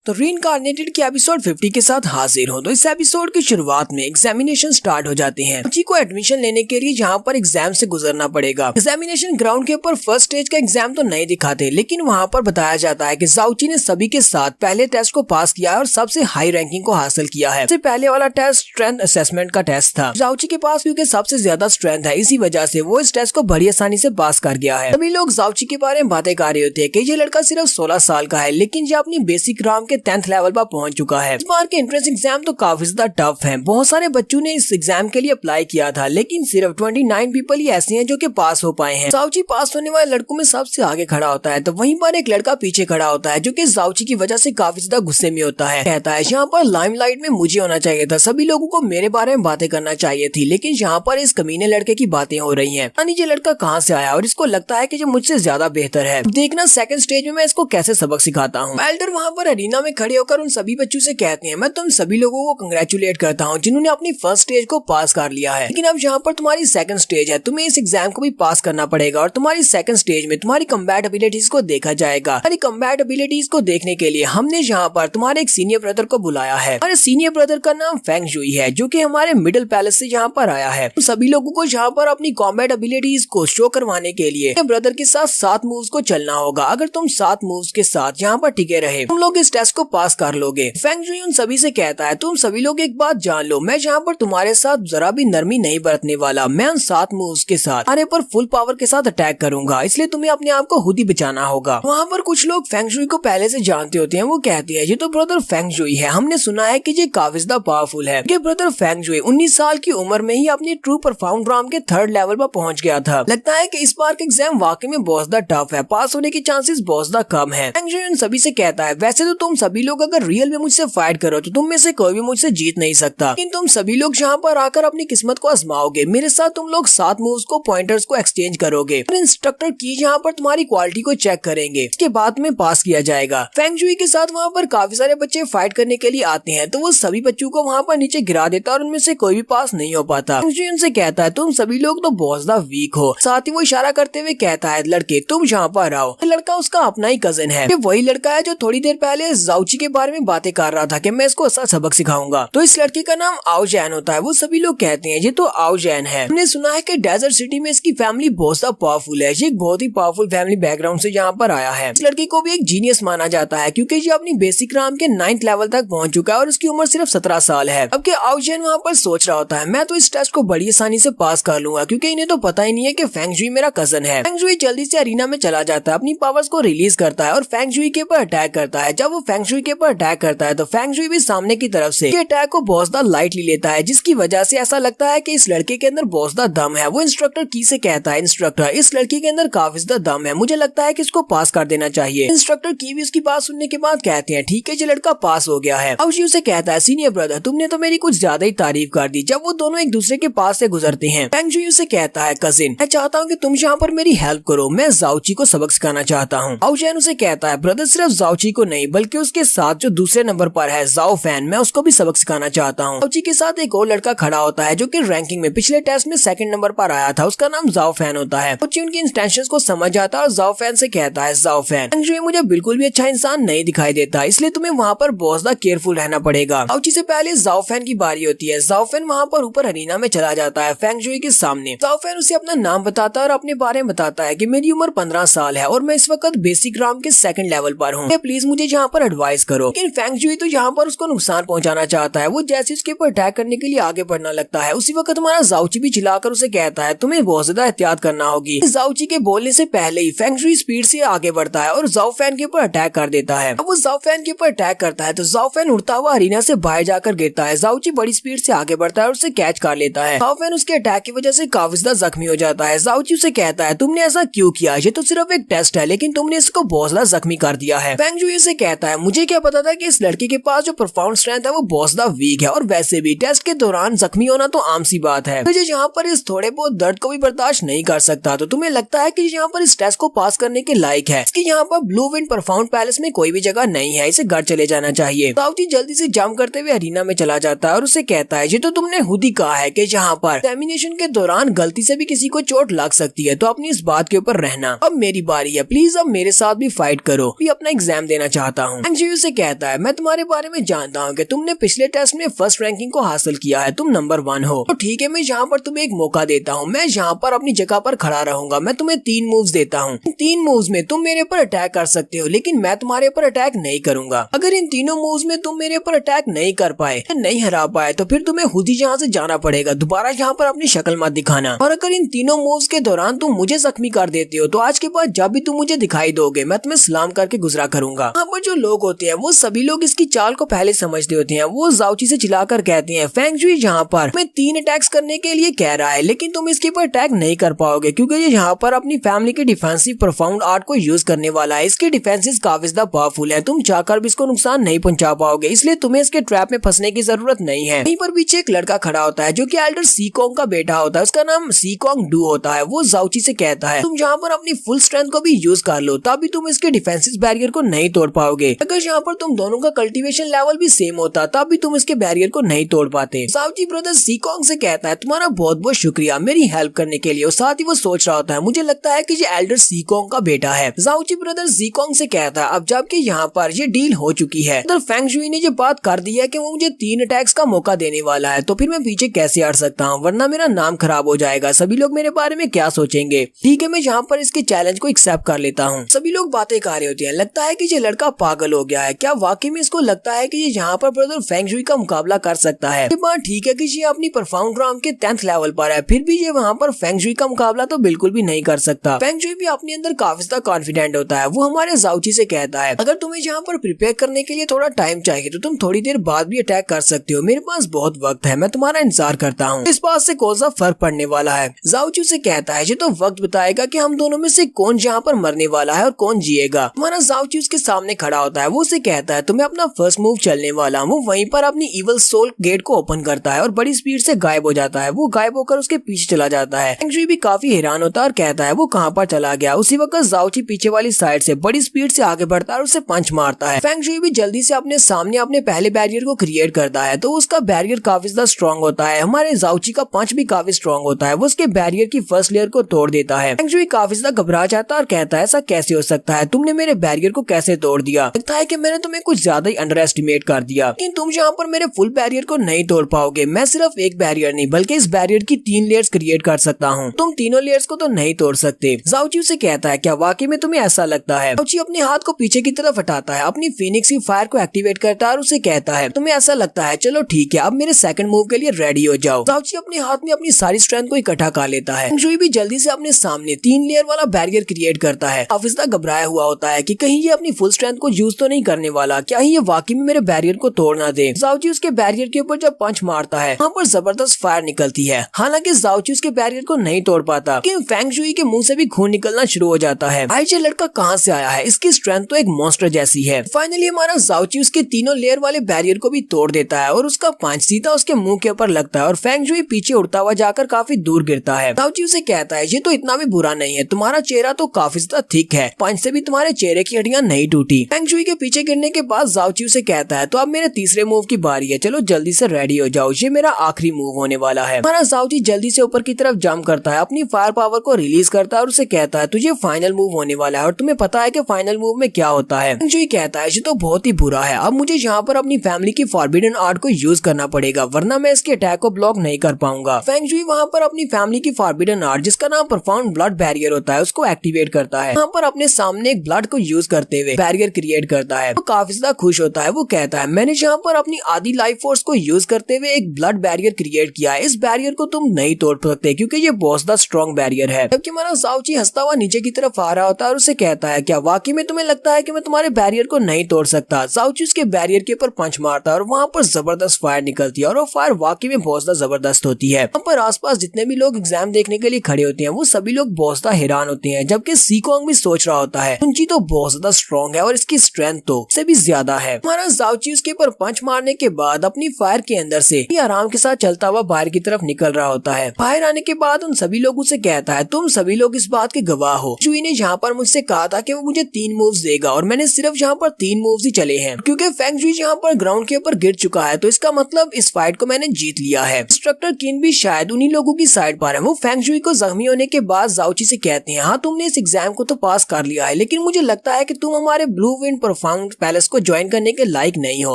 तो रीइंकार्नेटेड के एपिसोड 50 के साथ हाजिर हो। तो इस एपिसोड की शुरुआत में एग्जामिनेशन स्टार्ट हो जाते हैं। बच्ची को एडमिशन लेने के लिए जहाँ पर एग्जाम से गुजरना पड़ेगा। एग्जामिनेशन ग्राउंड के ऊपर फर्स्ट स्टेज का एग्जाम तो नहीं दिखाते, लेकिन वहाँ पर बताया जाता है कि जाउची ने सभी के साथ पहले टेस्ट को पास किया है और सबसे हाई रैंकिंग को हासिल किया है। सबसे पहले वाला टेस्ट स्ट्रेंथ असेसमेंट का टेस्ट था। जाउची के पास क्योंकि सबसे ज्यादा स्ट्रेंथ है, इसी वजह से वो इस टेस्ट को बड़ी आसानी से पास कर गया है। सभी लोग जाउची के बारे में बातें कर रहे होते हैं कि ये लड़का सिर्फ 16 साल का है, लेकिन ये अपनी बेसिक राम के 10th लेवल पर पहुंच चुका है। इस बार के एंट्रेंस एग्जाम तो काफी ज्यादा टफ है। बहुत सारे बच्चों ने इस एग्जाम के लिए अप्लाई किया था, लेकिन सिर्फ 29 पीपल ही ऐसे हैं जो कि पास हो पाए हैं। जाउची पास होने वाले लड़कों में सबसे आगे खड़ा होता है, तो वहीं पर एक लड़का पीछे खड़ा होता है जो कि जाउची की वजह से काफी ज्यादा गुस्से में होता है। कहता है यहाँ पर लाइमलाइट में मुझे होना चाहिए था, सभी लोगों को मेरे बारे में बातें करना चाहिए थी, लेकिन यहाँ पर इस कमीने लड़के की बातें हो रही है। यानी ये लड़का कहाँ से आया और इसको लगता है कि जो मुझसे ज्यादा बेहतर है। देखना सेकंड स्टेज में मैं इसको कैसे सबक सिखाता हूँ। एल्डर वहाँ पर अरीना में खड़े होकर उन सभी बच्चों से कहते हैं, मैं तुम सभी लोगों को कंग्रेचुलेट करता हूँ जिन्होंने अपनी फर्स्ट स्टेज को पास कर लिया है, लेकिन अब यहाँ पर तुम्हारी सेकंड स्टेज है, तुम्हें इस एग्जाम को भी पास करना पड़ेगा और तुम्हारी सेकंड स्टेज में तुम्हारी कम्बैट एबिलिटीज को देखा जाएगा। तुम्हारी कम्बैट एबिलिटीज को देखने के लिए हमने यहाँ पर तुम्हारे एक सीनियर ब्रदर को बुलाया है। हमारे सीनियर ब्रदर का नाम फेंग जुई है, जो कि हमारे मिडिल पैलेस से यहाँ पर आया है। सभी लोगों को यहाँ पर अपनी कॉम्बैट एबिलिटीज को शो करवाने के लिए ब्रदर के साथ 7 मूव्स को चलना होगा। अगर तुम 7 मूव्स के साथ यहाँ पर टिके रहे, तुम लोग इस टेस्ट को पास कर लोगे। फेंग जुई उन सभी से कहता है, तुम सभी लोग एक बात जान लो, मैं यहाँ पर तुम्हारे साथ जरा भी नरमी नहीं बरतने वाला। मैं उन 7 मूव्स के साथ तुम्हारे पर फुल पावर के साथ अटैक करूंगा, इसलिए तुम्हें अपने आप को खुद ही बचाना होगा। वहाँ पर कुछ लोग फेंग जुई को पहले से जानते होते हैं। वो कहते हैं, ये तो ब्रदर फेंग जुई है, हमने सुना है कि ये काफी ज्यादा पावरफुल है। ये ब्रदर फेंग जुई 19 साल की उम्र में ही अपनी ट्रू परफॉर्म राम के 3rd लेवल पर पहुंच गया था। लगता है कि इस बार का एग्जाम वाकई में बहुत ज्यादा टफ है, पास होने के चांसेस बहुत ज्यादा कम है। फेंग जुई उन सभी से कहता है, वैसे तो तुम सभी लोग अगर रियल में मुझसे फाइट करो तो तुम में से कोई भी मुझसे जीत नहीं सकता, लेकिन तुम सभी लोग यहाँ पर आकर अपनी किस्मत को आजमाओगे। मेरे साथ तुम लोग 7 मूव्स को पॉइंटर्स को एक्सचेंज करोगे और इंस्ट्रक्टर की यहाँ पर तुम्हारी क्वालिटी को चेक करेंगे, इसके बाद में पास किया जाएगा। फेंग जुई के साथ वहाँ पर काफी सारे बच्चे फाइट करने के लिए आते हैं, तो वो सभी बच्चों को वहाँ पर नीचे गिरा देता है और उनमें से कोई भी पास नहीं हो पाता। फेंग जुई उनसे कहता है, तुम सभी लोग तो बहुत ज्यादा वीक हो। साथ ही वो इशारा करते हुए कहता है, लड़के तुम यहाँ पर आओ। लड़का उसका अपना ही कजन है, वही लड़का है जो थोड़ी देर पहले जाउची के बारे में बातें कर रहा था कि मैं इसको ऐसा सबक सिखाऊंगा। तो इस लड़के का नाम आओ जैन होता है। वो सभी लोग कहते हैं, ये तो आओ जैन है। हमने सुना है कि डेजर्ट सिटी में इसकी फैमिली बहुत ज्यादा पावरफुल है। ये एक बहुत ही पावरफुल फैमिली बैकग्राउंड से यहाँ पर आया है। इस लड़के को भी एक जीनियस माना जाता है, क्योंकि ये अपनी बेसिक राम के 9th लेवल तक पहुंच चुका है और उसकी उम्र सिर्फ 17 साल है। अब के आओ जैन वहाँ पर सोच रहा होता है, मैं तो इस टेस्ट को बड़ी आसानी से पास कर लूंगा, क्योंकि इन्हें तो पता ही नहीं है कि फेंग जुई मेरा कजन है। फेंग जुई जल्दी से अरीना में चला जाता है, अपनी पावर्स को रिलीज करता है और फेंग जुई के ऊपर अटैक करता है। जब वो फेंग जुई के ऊपर अटैक करता है तो फेंग जुई भी सामने की तरफ से अटैक को बहुत ज्यादा लाइटली लेता है, जिसकी वजह से ऐसा लगता है कि इस लड़के के अंदर बहुत ज्यादा दम है। वो इंस्ट्रक्टर की से कहता है, इंस्ट्रक्टर इस लड़के के अंदर काफी ज्यादा दम है, मुझे लगता है कि इसको पास कर देना चाहिए। इंस्ट्रक्टर की भी उसकी बात सुनने के बाद कहते हैं, ठीक है ये लड़का पास हो गया है। अब जी उसे कहता है, सीनियर ब्रदर तुमने तो मेरी कुछ ज्यादा ही तारीफ कर दी। जब वो दोनों एक दूसरे के पास से गुजरते हैं, फेंग जुई उसे कहता है, कजिन मैं चाहता हूँ कि तुम यहाँ पर मेरी हेल्प करो, मैं जाउची को सबक सिखाना चाहता हूँ। आओ जैन उसे कहता है, ब्रदर सिर्फ जाउची को नहीं बल्कि उसके साथ जो दूसरे नंबर पर है जाओ फैन, मैं उसको भी सबक सिखाना चाहता हूँ। जाउची के साथ एक और लड़का खड़ा होता है जो कि रैंकिंग में पिछले टेस्ट में 2nd नंबर पर आया था, उसका नाम जाओ फैन होता है। जाउची उनकी इंटेंशंस को समझ जाता है और जाओ फैन से कहता है, जाओ फैन फेंग जुई मुझे बिल्कुल भी अच्छा इंसान नहीं दिखाई देता, इसलिए तुम्हें वहाँ पर बहुत ज्यादा केयरफुल रहना पड़ेगा। जाउची से पहले जाओ फैन की बारी होती है। जाओ फैन वहाँ पर ऊपर अरीना में चला जाता है फेंग जुई के सामने। जाओ फैन उसे अपना नाम बताता है और अपने बारे में बताता है कि मेरी उम्र 15 साल है और मैं इस वक्त बेसिक राम के 2nd लेवल पर हूँ, प्लीज मुझे यहाँ पर एडवाइस करो। लेकिन फेंग जुई तो यहाँ पर उसको नुकसान पहुँचाना चाहता है। वो जैसे उसके ऊपर अटैक करने के लिए आगे बढ़ना लगता है, उसी वक्त हमारा जाउची भी चिल्लाकर उसे कहता है, तुम्हें बहुत ज्यादा एहतियात करना होगी। जाउची के बोलने से पहले ही फेंग जुई स्पीड से आगे बढ़ता है और जाओ फैन के ऊपर अटैक कर देता है। अब वो जाओ फैन के ऊपर अटैक करता है तो जाओ फैन उड़ता हुआ अरीना से बाहर जाकर गिरता है। जाउची बड़ी स्पीड से आगे बढ़ता है और उसे कैच कर लेता है। जाओ फैन उसके अटैक की वजह से काफी ज्यादा जख्मी हो जाता है। जाउची उसे कहता है, तुमने ऐसा क्यों किया, ये तो सिर्फ एक टेस्ट है, लेकिन तुमने इसको बहुत ज्यादा जख्मी कर दिया है। फेंग जुई से कहता है, मुझे क्या पता था कि इस लड़के के पास जो परफॉर्मेंस स्ट्रेंथ है वो बहुत ज्यादा वीक है, और वैसे भी टेस्ट के दौरान जख्मी होना तो आम सी बात है। मुझे यहाँ पर इस थोड़े बहुत दर्द को भी बर्दाश्त नहीं कर सकता, तो तुम्हें लगता है कि यहाँ पर इस टेस्ट को पास करने के लायक है। इसकी यहाँ पर ब्लू विंड परफॉर्म पैलेस में कोई भी जगह नहीं है, इसे घर चले जाना चाहिए। जाउची जल्दी से जंप करते हुए अरीना में चला जाता है और उसे कहता है, ये तो तुमने खुद ही कहा है कि यहाँ पर एग्जामिनेशन के दौरान गलती से भी किसी को चोट लग सकती है, तो अपनी इस बात के ऊपर रहना। अब मेरी बारी है, प्लीज अब मेरे साथ भी फाइट करो, भी अपना एग्जाम देना चाहता हूँ। फेंगशुई से कहता है मैं तुम्हारे बारे में जानता हूँ कि तुमने पिछले टेस्ट में फर्स्ट रैंकिंग को हासिल किया है, तुम नंबर 1 हो। तो ठीक है, मैं यहाँ पर तुम्हें एक मौका देता हूँ, मैं यहाँ पर अपनी जगह पर खड़ा रहूंगा। मैं तुम्हें 3 मूव्स देता हूँ। इन 3 मूव्स में तुम मेरे ऊपर अटैक कर सकते हो, लेकिन मैं तुम्हारे ऊपर अटैक नहीं करूंगा। अगर इन तीनों मूव्स में तुम मेरे ऊपर अटैक नहीं कर पाए, नहीं हरा पाए, तो फिर तुम्हें खुद ही यहाँ से जाना पड़ेगा। दोबारा यहाँ पर अपनी शक्ल मत दिखाना। और अगर इन तीनों मूव्स के दौरान तुम मुझे जख्मी कर देते हो तो आज के बाद जब भी तुम मुझे दिखाई दोगे मैं तुम्हें सलाम करके गुजरा करूंगा। यहाँ पर जो लोग होते हैं वो सभी लोग इसकी चाल को पहले समझते होते हैं। वो जाओची से चिल्लाकर कहते हैं फेंगशुई यहाँ पर मैं 3 अटैक्स करने के लिए कह रहा है, लेकिन तुम इसके ऊपर अटैक नहीं कर पाओगे क्योंकि ये यहाँ पर अपनी फैमिली के डिफेंसिव प्रोफाउंड आर्ट को यूज करने वाला है। इसके डिफेंसेस काफी ज्यादा पावरफुल है, तुम चाहकर भी इसको नुकसान नहीं पहुंचा पाओगे, इसलिए तुम्हें इसके ट्रैप में फंसने की जरूरत नहीं है। यहीं पर पीछे एक लड़का खड़ा होता है जो कि एल्डर सीकोंग का बेटा होता है, उसका नाम सीकोंग डू होता है। वो जाओची से कहता है तुम यहाँ पर अपनी फुल स्ट्रेंथ को भी यूज कर लो, तभी तुम इसके डिफेंसिव बैरियर को नहीं तोड़ पाओगे। अगर यहाँ पर तुम दोनों का कल्टीवेशन लेवल भी सेम होता तब भी तुम इसके बैरियर को नहीं तोड़ पाते। जाओची ब्रदर सीकोंग से कहता है तुम्हारा बहुत बहुत शुक्रिया मेरी हेल्प करने के लिए। और साथ ही वो सोच रहा होता है मुझे लगता है कि ये एल्डर सीकोंग का बेटा है। जाओची ब्रदर सीकोंग से कहता है अब जबकि यहाँ पर ये डील हो चुकी है, तो फेंगशुई ने ये बात कर दी है कि वो मुझे 3 अटैक्स का मौका देने वाला है, तो फिर मैं पीछे कैसे हट सकता हूँ, वरना मेरा नाम खराब हो जाएगा। सभी लोग मेरे बारे में क्या सोचेंगे। ठीक है, मैं यहाँ पर इसके चैलेंज को एक्सेप्ट कर लेता हूँ। सभी लोग बातें कर रहे होते हैं, लगता है कि ये लड़का पागल हो गया है। क्या वाकई में इसको लगता है कि ये यहाँ पर ब्रदर फेंगशुई का मुकाबला कर सकता है। ये बात ठीक है कि ये अपनी परफॉर्म राउंड के 10th लेवल पर है, फिर भी ये वहाँ पर फेंगशुई का मुकाबला तो बिल्कुल भी नहीं कर सकता। फेंगशुई भी अपने अंदर काफी ज्यादा कॉन्फिडेंट होता है। वो हमारे जाओची से कहता है अगर तुम्हें यहाँ पर प्रिपेयर करने के लिए थोड़ा टाइम चाहिए तो तुम थोड़ी देर बाद भी अटैक कर सकते हो, मेरे पास बहुत वक्त है, मैं तुम्हारा इंतजार करता हूँ। इस बात से कौन सा फर्क पड़ने वाला है। जाओची से कहता है ये तो वक्त बताएगा कि हम दोनों में से कौन यहाँ पर मरने वाला है और कौन जिएगा। हमारा जाओची उसके सामने खड़ा होता है। वो उसे कहता है तुम्हें अपना फर्स्ट मूव चलने वाला। वो वहीं पर अपनी इवल सोल गेट को ओपन करता है और बड़ी स्पीड से गायब हो जाता है। वो गायब होकर उसके पीछे चला जाता है। फेंगशुई भी काफी हैरान होता है और कहता है वो कहाँ पर चला गया। उसी वक्त जाओची पीछे वाली साइड से बड़ी स्पीड से आगे बढ़ता है और उसे पंच मारता है। फेंगशुई भी जल्दी से अपने सामने अपने पहले बैरियर को क्रिएट करता है, तो उसका बैरियर काफी ज्यादा स्ट्रॉन्ग होता है। हमारे जाओची का पंच भी काफी स्ट्रॉन्ग होता है, वो उसके बैरियर की फर्स्ट लेयर को तोड़ देता है। फेंगशुई काफी ज्यादा घबरा जाता है और कहता है ऐसा कैसे हो सकता है, तुमने मेरे बैरियर को कैसे तोड़ दिया। लगता है कि मैंने तुम्हें कुछ ज्यादा ही अंडर एस्टिमेट कर दिया, लेकिन तुम यहाँ पर मेरे फुल बैरियर को नहीं तोड़ पाओगे। मैं सिर्फ एक बैरियर नहीं बल्कि इस बैरियर की 3 लेयर्स क्रिएट कर सकता हूँ, तुम तीनों लेयर्स को तो नहीं तोड़ सकते। जाओची से कहता है क्या वाकई में तुम्हें ऐसा लगता है। जाओची अपने हाथ को पीछे की तरफ हटाता है, अपनी फीनिक्स की फायर को एक्टिवेट करता है और उसे कहता है तुम्हें ऐसा लगता है, चलो ठीक है अब मेरे सेकंड मूव के लिए रेडी हो जाओ। जाओची अपने हाथ में अपनी सारी स्ट्रेंथ को इकट्ठा कर लेता है। फेंगशुई भी जल्दी से अपने सामने 3 लेयर वाला बैरियर क्रिएट करता है। काफी ज्यादा घबराया हुआ होता है कि कहीं ये अपनी फुल स्ट्रेंथ को यूज तो नहीं करने वाला, क्या ही ये वाकई में मेरे बैरियर को तोड़ ना दे। जाओची उसके बैरियर के ऊपर जब पंच मारता है वहाँ पर जबरदस्त फायर निकलती है। हालांकि जाओची उसके बैरियर को नहीं तोड़ पाता, लेकिन फेंगशुई के मुंह से भी खून निकलना शुरू हो जाता है। भाई ये लड़का कहाँ से आया है, इसकी स्ट्रेंथ तो एक मॉन्स्टर जैसी है। फाइनली हमारा जाओची उसके तीनों लेयर वाले बैरियर को भी तोड़ देता है और उसका पंच सीधा उसके मुंह के ऊपर लगता है और फेंगशुई पीछे उड़ता हुआ जाकर काफी दूर गिरता है। जाओची उसे कहता है ये तो इतना भी बुरा नहीं है, तुम्हारा चेहरा तो काफी ज्यादा थिक है, पंच से भी तुम्हारे चेहरे की हड्डियां नहीं टूटी। फेंगशुई के पीछे गिरने के बाद जाओची उसे कहता है तो अब मेरे तीसरे मूव की बारी है, चलो जल्दी से रेडी हो जाओ, ये मेरा आखिरी मूव होने वाला है। हमारा जाओची जल्दी से ऊपर की तरफ जंप करता है, अपनी फायर पावर को रिलीज करता है और उसे कहता है तुझे फाइनल मूव होने वाला है और तुम्हें पता है कि फाइनल मूव में क्या होता है। फेंगशुई कहता है ये तो बहुत ही बुरा है, अब मुझे यहाँ पर अपनी फैमिली की फॉरबिडन आर्ट को यूज करना पड़ेगा वरना मैं इसके अटैक को ब्लॉक नहीं कर पाऊंगा। फेंगशुई वहाँ पर अपनी फैमिली की फॉरबिडन आर्ट जिसका नाम प्रोफाउंड ब्लड बैरियर होता है उसको एक्टिवेट करता है। यहाँ पर अपने सामने एक ब्लड को यूज करते हुए बैरियर क्रिएट करता है। वो काफी ज्यादा खुश होता है। वो कहता है मैंने यहाँ पर अपनी आधी लाइफ फोर्स को यूज करते हुए एक ब्लड बैरियर क्रिएट किया है, इस बैरियर को तुम नहीं तोड़ सकते क्योंकि ये बहुत ज्यादा स्ट्रॉन्ग बैरियर है। जबकि हमारा जाओची हंसता हुआ नीचे की तरफ आ रहा होता है और उसे कहता है क्या वाकई में तुम्हें लगता है कि मैं तुम्हारे बैरियर को नहीं तोड़ सकता। जाओची उसके बैरियर के ऊपर पंच मारता है और वहाँ पर जबरदस्त फायर निकलती है और वो फायर वाकई में बहुत ज्यादा जबरदस्त होती है। वहाँ पर आसपास जितने भी लोग एग्जाम देखने के लिए खड़े होते हैं वो सभी लोग बहुत ज्यादा हैरान होते हैं, जबकि सीकोंग भी सोच रहा होता है उनकी तो बहुत ज्यादा स्ट्रॉन्ग है और इसकी स्ट्रेंथ तो से भी ज्यादा है। हमारा जाओची उसके ऊपर पंच मारने के बाद अपनी फायर के अंदर से आराम के साथ चलता हुआ बाहर की तरफ निकल रहा होता है। बाहर आने के बाद उन सभी लोगों से कहता है तुम सभी लोग इस बात के गवाह हो, जुई ने यहाँ पर मुझसे कहा था कि वो मुझे 3 मूव्स देगा और मैंने सिर्फ यहाँ पर 3 मूव्स ही चले हैं। क्योंकि फेंगशुई यहाँ पर ग्राउंड के ऊपर गिर चुका है तो इसका मतलब इस फाइट को मैंने जीत लिया है। इंस्ट्रक्टर किन भी शायद उन्हीं लोगों की साइड पर है। वो फेंगशुई को जख्मी होने के बाद जाओची से कहते हैं हाँ तुमने इस एग्जाम को तो पास कर लिया है, लेकिन मुझे लगता है कि तुम हमारे ब्लू विंड प्रोफाउंड पैलेस को ज्वाइन करने के लायक नहीं हो,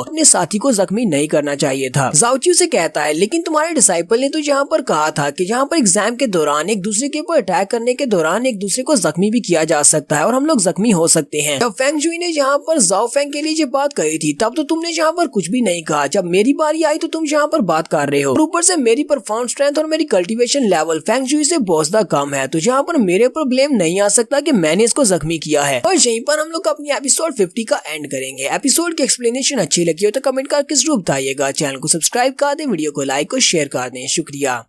अपने साथी को जख्मी नहीं करना चाहिए था। जाओ ची उसे कहता है लेकिन तुम्हारे डिसाइपल ने तो यहाँ पर कहा था कि यहाँ पर एग्जाम के दौरान एक दूसरे के ऊपर अटैक करने के दौरान एक दूसरे को जख्मी भी किया जा सकता है और हम लोग जख्मी हो सकते हैं। जब फेंग जुई ने यहाँ पर जाओ फेंग के लिए ये बात कही थी तब तो तुमने यहाँ पर कुछ भी नहीं कहा, जब मेरी बारी आई तो तुम यहाँ पर बात कर रहे हो। ऊपर से मेरी परफॉर्म स्ट्रेंथ और मेरी कल्टीवेशन लेवल फेंग जुई से बहुत ज्यादा कम है, तो यहाँ पर मेरे ऊपर ब्लेम नहीं आ सकता कि मैंने इसको जख्मी किया है। और यहीं पर हम लोग अपनी एपिसोड 50 का एंड करेंगे। एपिसोड की एक्सप्लेनेशन अच्छी लगी हो तो कमेंट करके जरूर बताइएगा। चैनल को सब्सक्राइब कर दें, वीडियो को लाइक और शेयर कर दें। शुक्रिया।